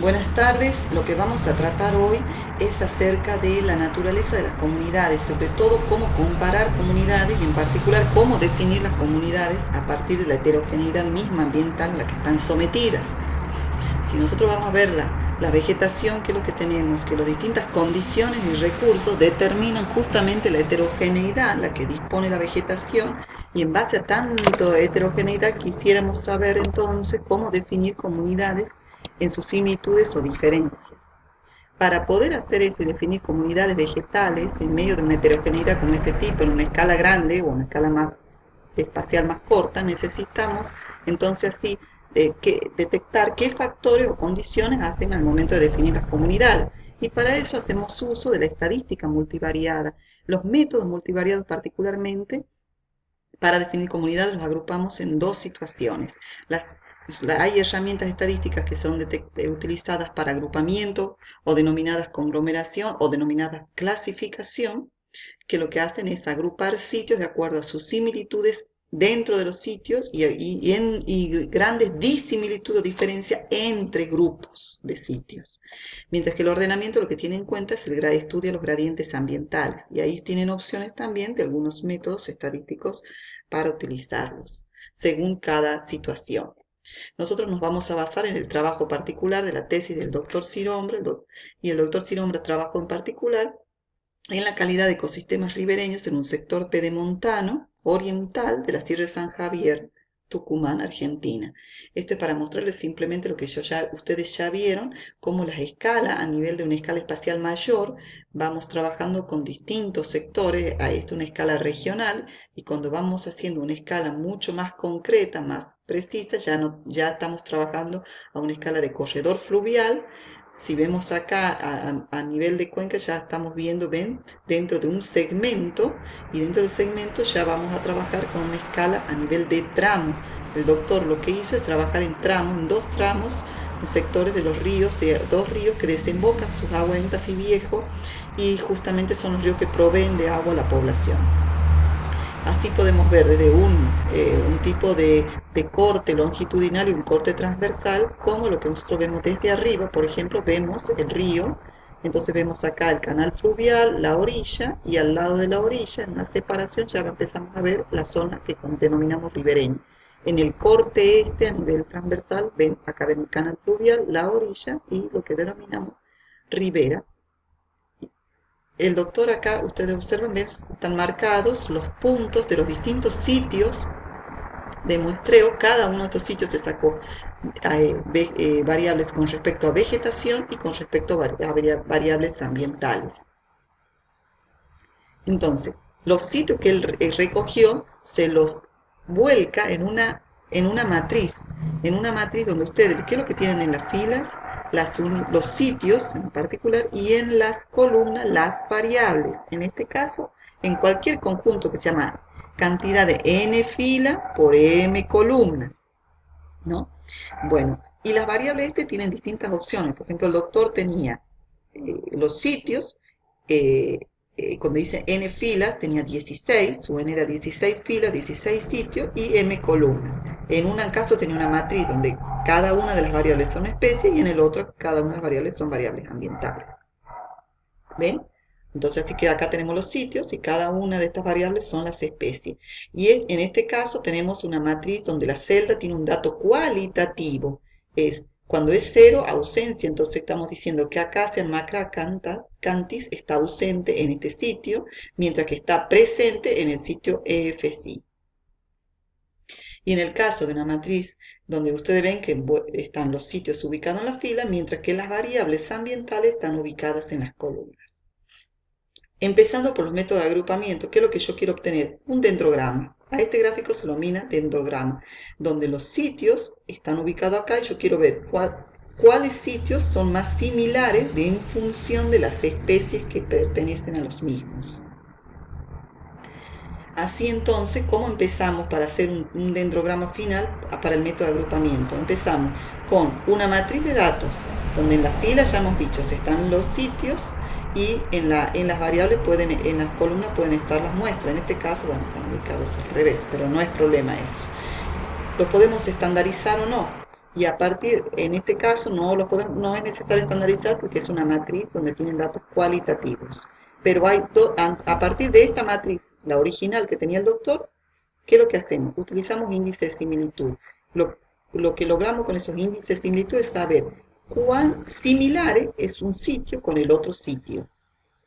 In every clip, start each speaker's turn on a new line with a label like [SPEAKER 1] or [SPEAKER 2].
[SPEAKER 1] Buenas tardes, lo que vamos a tratar hoy es acerca de la naturaleza de las comunidades, sobre todo cómo comparar comunidades y en particular cómo definir las comunidades a partir de la heterogeneidad misma ambiental a la que están sometidas. Si nosotros vamos a ver la vegetación, ¿qué es lo que tenemos? Que las distintas condiciones y recursos determinan justamente la heterogeneidad, la que dispone la vegetación, y en base a tanto heterogeneidad quisiéramos saber entonces cómo definir comunidades en sus similitudes o diferencias. Para poder hacer eso y definir comunidades vegetales en medio de una heterogeneidad como este tipo, en una escala grande o una escala más espacial más corta, necesitamos entonces así detectar qué factores o condiciones hacen al momento de definir las comunidades. Y para eso hacemos uso de la estadística multivariada. Los métodos multivariados particularmente, para definir comunidades, los agrupamos en dos situaciones. Hay herramientas estadísticas que son utilizadas para agrupamiento o denominadas conglomeración o denominadas clasificación, que lo que hacen es agrupar sitios de acuerdo a sus similitudes dentro de los sitios y grandes disimilitudes o diferencias entre grupos de sitios. Mientras que el ordenamiento lo que tiene en cuenta es estudia los gradientes ambientales, y ahí tienen opciones también de algunos métodos estadísticos para utilizarlos, según cada situación. Nosotros nos vamos a basar en el trabajo particular de la tesis del doctor Sirombra, y el doctor Sirombra trabajó en particular en la calidad de ecosistemas ribereños en un sector pedemontano oriental de la Sierra de San Javier, Tucumán, Argentina. Esto es para mostrarles simplemente lo que ustedes ya vieron, cómo las escalas, a nivel de una escala espacial mayor, vamos trabajando con distintos sectores, a esto una escala regional, y cuando vamos haciendo una escala mucho más concreta, más precisa, ya estamos trabajando a una escala de corredor fluvial. Si vemos acá a nivel de cuenca, ya estamos viendo, ven, dentro de un segmento, y dentro del segmento ya vamos a trabajar con una escala a nivel de tramo. El doctor lo que hizo es trabajar en tramos, en dos tramos, en sectores de los ríos, de dos ríos que desembocan sus aguas en Tafí Viejo, y justamente son los ríos que proveen de agua a la población. Así podemos ver desde un tipo de corte longitudinal y un corte transversal, como lo que nosotros vemos desde arriba. Por ejemplo, vemos el río, entonces vemos acá el canal fluvial, la orilla, y al lado de la orilla, en una separación, ya empezamos a ver la zona que denominamos ribereña. En el corte este, a nivel transversal, acá ven el canal fluvial, la orilla y lo que denominamos ribera. El doctor acá, ustedes observan, ¿ven? Están marcados los puntos de los distintos sitios de muestreo. Cada uno de estos sitios se sacó variables con respecto a vegetación y con respecto a variables ambientales. Entonces, los sitios que él recogió se los vuelca en una matriz donde ustedes, ¿qué es lo que tienen en las filas? Los sitios en particular, y en las columnas las variables. En este caso, en cualquier conjunto que se llama cantidad de n fila por m columnas, ¿no? Bueno, y las variables tienen distintas opciones. Por ejemplo, el doctor tenía los sitios, eh, cuando dice n filas, tenía 16, su n era 16 filas, 16 sitios y m columnas. En un caso tenía una matriz donde cada una de las variables son especies, y en el otro cada una de las variables son variables ambientales. ¿Ven? Entonces así que acá tenemos los sitios y cada una de estas variables son las especies. Y en este caso tenemos una matriz donde la celda tiene un dato cualitativo. Cuando es cero, ausencia. Entonces estamos diciendo que acá Macra Cantis está ausente en este sitio, mientras que está presente en el sitio EFSI. Y en el caso de una matriz donde ustedes ven que están los sitios ubicados en la fila, mientras que las variables ambientales están ubicadas en las columnas. Empezando por los métodos de agrupamiento, ¿qué es lo que yo quiero obtener? Un dendrograma. A este gráfico se lo denomina dendrograma, donde los sitios están ubicados acá, y yo quiero ver cuáles sitios son más similares en función de las especies que pertenecen a los mismos. Así entonces, ¿cómo empezamos para hacer un dendrograma final para el método de agrupamiento? Empezamos con una matriz de datos, donde en la fila ya hemos dicho, están los sitios, y en las variables en las columnas pueden estar las muestras. En este caso, bueno, están ubicados al revés, pero no es problema eso. ¿Lo podemos estandarizar o no? Y a partir, en este caso, no es necesario estandarizar porque es una matriz donde tienen datos cualitativos. Pero a partir de esta matriz, la original que tenía el doctor, ¿qué es lo que hacemos? Utilizamos índices de similitud. Lo que logramos con esos índices de similitud es saber cuán similar es un sitio con el otro sitio,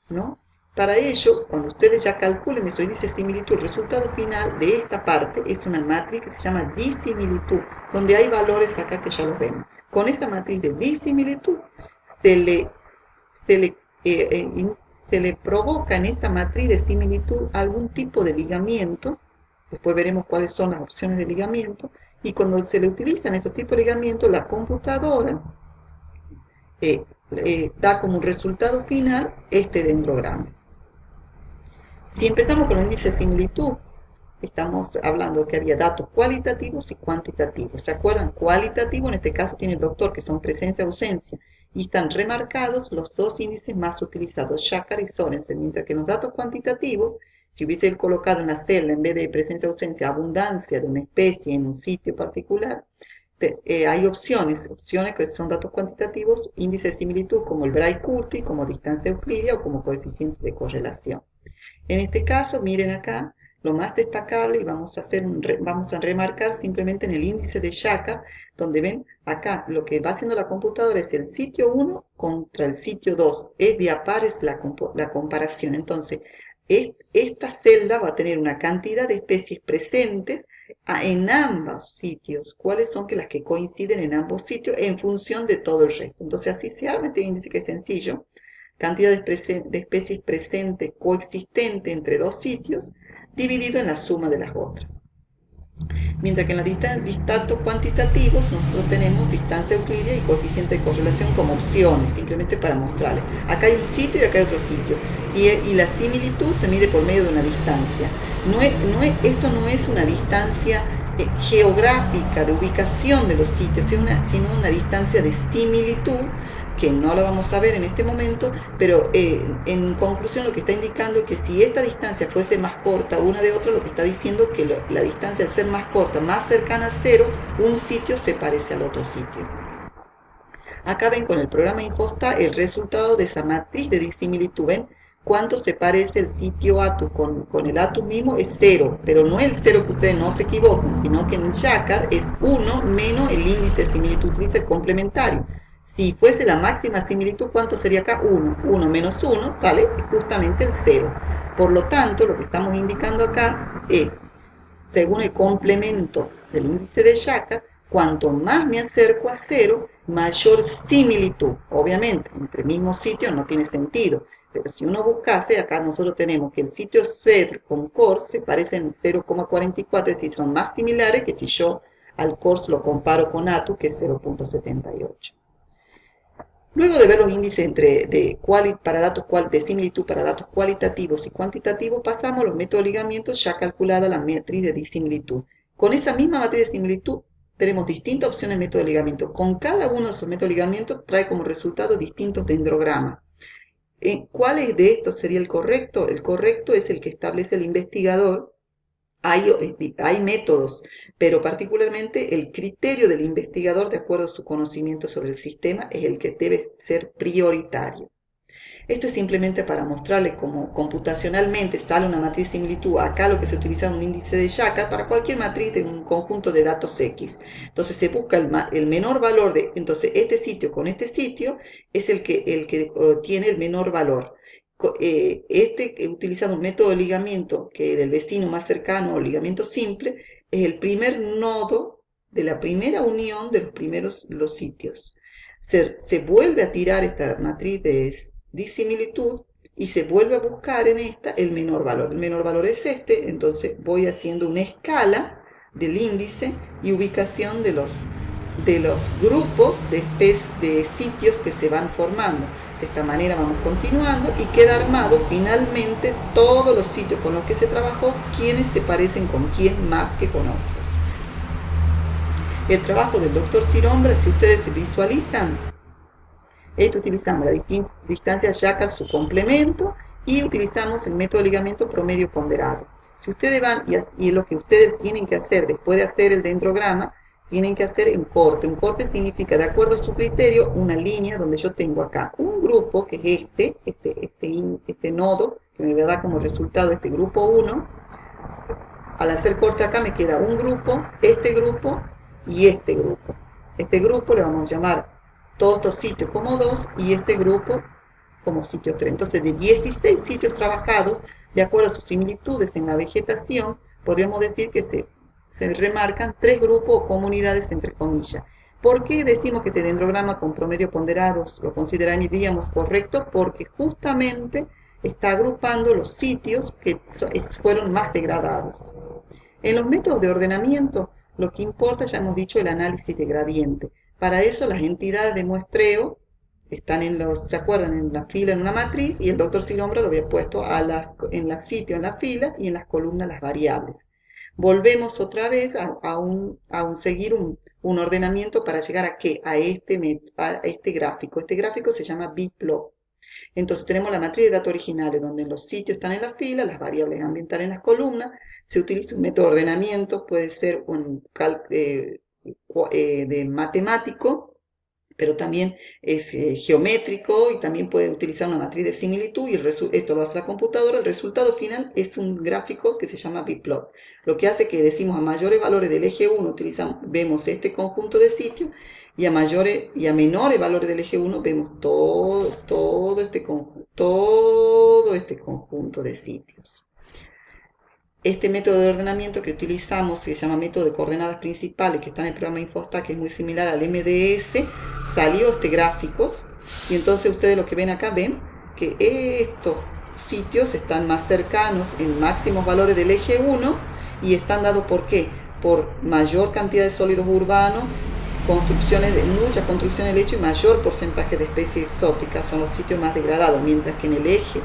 [SPEAKER 1] ¿no? Para ello, cuando ustedes ya calculen esos índices de similitud, el resultado final de esta parte es una matriz que se llama disimilitud, donde hay valores acá que ya los vemos. Con esa matriz de disimilitud se le, se le, eh, eh, se le provoca en esta matriz de similitud algún tipo de ligamiento. Después veremos cuáles son las opciones de ligamiento. Y cuando se le utilizan estos tipos de ligamientos, la computadora da como resultado final este dendrograma. Si empezamos con el índice de similitud, estamos hablando que había datos cualitativos y cuantitativos. ¿Se acuerdan? Cualitativo, en este caso tiene el doctor, que son presencia-ausencia, y están remarcados los dos índices más utilizados, Shakar y Sorensen, mientras que en los datos cuantitativos, si hubiese colocado en la celda, en vez de presencia-ausencia, abundancia de una especie en un sitio particular, hay opciones que son datos cuantitativos, índice de similitud como el Bray-Curti, como distancia euclidia o como coeficiente de correlación. En este caso, miren acá, lo más destacable, y vamos a remarcar simplemente en el índice de Shakar, donde ven acá lo que va haciendo la computadora es el sitio 1 contra el sitio 2, es de a pares la comparación. Entonces, esta celda va a tener una cantidad de especies presentes en ambos sitios. ¿Cuáles son las que coinciden en ambos sitios en función de todo el resto? Entonces, así se arma este índice, que es sencillo. Cantidad de especies presentes coexistente entre dos sitios, dividido en la suma de las otras. Mientras que en los datos cuantitativos nosotros tenemos distancia euclidia y coeficiente de correlación como opciones, simplemente para mostrarles. Acá hay un sitio y acá hay otro sitio. Y la similitud se mide por medio de una distancia. Esto no es una distancia geográfica de ubicación de los sitios, sino una distancia de similitud, que no la vamos a ver en este momento, pero en conclusión lo que está indicando es que si esta distancia fuese más corta una de otra, lo que está diciendo que la distancia al ser más corta, más cercana a cero, un sitio se parece al otro sitio. Acá ven con el programa Infostat el resultado de esa matriz de disimilitud. ¿Ven cuánto se parece el sitio ATU con el ATU mismo? Es 0, pero no es el 0, que ustedes no se equivoquen, sino que en Shakar es 1 menos el índice de similitud, dice complementario. Si fuese la máxima similitud, ¿cuánto sería acá? 1. 1 menos 1 sale justamente el 0. Por lo tanto, lo que estamos indicando acá es, según el complemento del índice de Shakar, cuanto más me acerco a 0, mayor similitud. Obviamente, entre mismos sitios no tiene sentido, pero si uno buscase, acá nosotros tenemos que el sitio 0 con CORS se parecen 0,44, es decir, son más similares que si yo al CORS lo comparo con ATU, que es 0,78. Luego de ver los índices de similitud para datos cualitativos y cuantitativos, pasamos a los métodos de ligamiento ya calculada la matriz de disimilitud. Con esa misma matriz de similitud tenemos distintas opciones de método de ligamiento. Con cada uno de esos métodos de ligamiento trae como resultado distintos dendrogramas. ¿Cuál de estos sería el correcto? El correcto es el que establece el investigador. Hay métodos, pero particularmente el criterio del investigador, de acuerdo a su conocimiento sobre el sistema, es el que debe ser prioritario. Esto es simplemente para mostrarles cómo computacionalmente sale una matriz de similitud. Acá lo que se utiliza es un índice de Shakar para cualquier matriz de un conjunto de datos X. Entonces se busca el menor valor entonces este sitio con este sitio es el que tiene el menor valor. Utilizando un método de ligamiento que del vecino más cercano o ligamiento simple, es el primer nodo de la primera unión de los sitios. Se vuelve a tirar esta matriz de disimilitud y se vuelve a buscar en esta el menor valor. El menor valor es este, entonces voy haciendo una escala del índice y ubicación de los grupos de sitios que se van formando. De esta manera vamos continuando y queda armado finalmente todos los sitios con los que se trabajó, quienes se parecen con quién más que con otros. El trabajo del doctor Sirombra, si ustedes se visualizan, utilizamos la distancia Shakar, su complemento, y utilizamos el método de ligamiento promedio ponderado. Si ustedes van, y lo que ustedes tienen que hacer después de hacer el dendrograma, tienen que hacer un corte. Un corte significa, de acuerdo a su criterio, una línea donde yo tengo acá un grupo, que es este nodo, que me da como resultado este grupo 1. Al hacer corte acá me queda un grupo y este grupo. Este grupo le vamos a llamar todos estos sitios como 2 y este grupo como sitios 3. Entonces, de 16 sitios trabajados, de acuerdo a sus similitudes en la vegetación, podríamos decir que se remarcan 3 grupos o comunidades entre comillas. ¿Por qué decimos que este dendrograma con promedio ponderados lo consideraríamos correcto? Porque justamente está agrupando los sitios que fueron más degradados. En los métodos de ordenamiento, lo que importa, ya hemos dicho, el análisis de gradiente. Para eso las entidades de muestreo están ¿se acuerdan? En la fila en una matriz, y el doctor Silombra lo había puesto en los sitios en la fila y en las columnas las variables. Volvemos otra vez a seguir un ordenamiento para llegar ¿a qué? A este gráfico. Este gráfico se llama bplot. Entonces tenemos la matriz de datos originales, donde los sitios están en la fila, las variables ambientales en las columnas. Se utiliza un método de ordenamiento, puede ser de matemático, pero también es geométrico, y también puede utilizar una matriz de similitud, y esto lo hace la computadora. El resultado final es un gráfico que se llama bplot. Lo que hace que decimos a mayores valores del eje 1 vemos este conjunto de sitios, y a menores valores del eje 1 vemos todo este conjunto de sitios. Este método de ordenamiento que utilizamos se llama método de coordenadas principales, que está en el programa Infostat, que es muy similar al MDS. Salió este gráfico, y entonces ustedes lo que ven acá, ven que estos sitios están más cercanos en máximos valores del eje 1, y están dados ¿por qué? Por mayor cantidad de sólidos urbanos, muchas construcciones de lecho y mayor porcentaje de especies exóticas. Son los sitios más degradados, mientras que en el eje,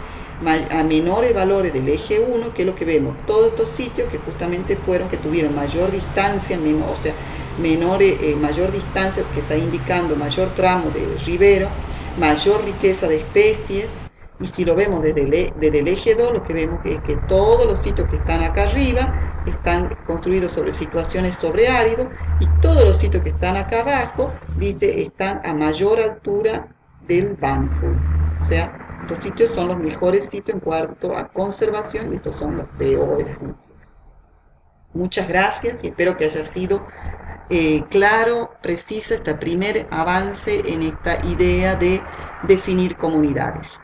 [SPEAKER 1] a menores valores del eje 1, que es lo que vemos, todos estos sitios que justamente que tuvieron mayor distancia, mayor distancia, que está indicando mayor tramo de ribero, mayor riqueza de especies. Y si lo vemos desde el eje 2, lo que vemos es que todos los sitios que están acá arriba están construidos sobre situaciones sobre árido, y todos los sitios que están acá abajo, dice, están a mayor altura del Banful. O sea, estos sitios son los mejores sitios en cuanto a conservación, y estos son los peores sitios. Muchas gracias, y espero que haya sido claro, preciso este primer avance en esta idea de definir comunidades.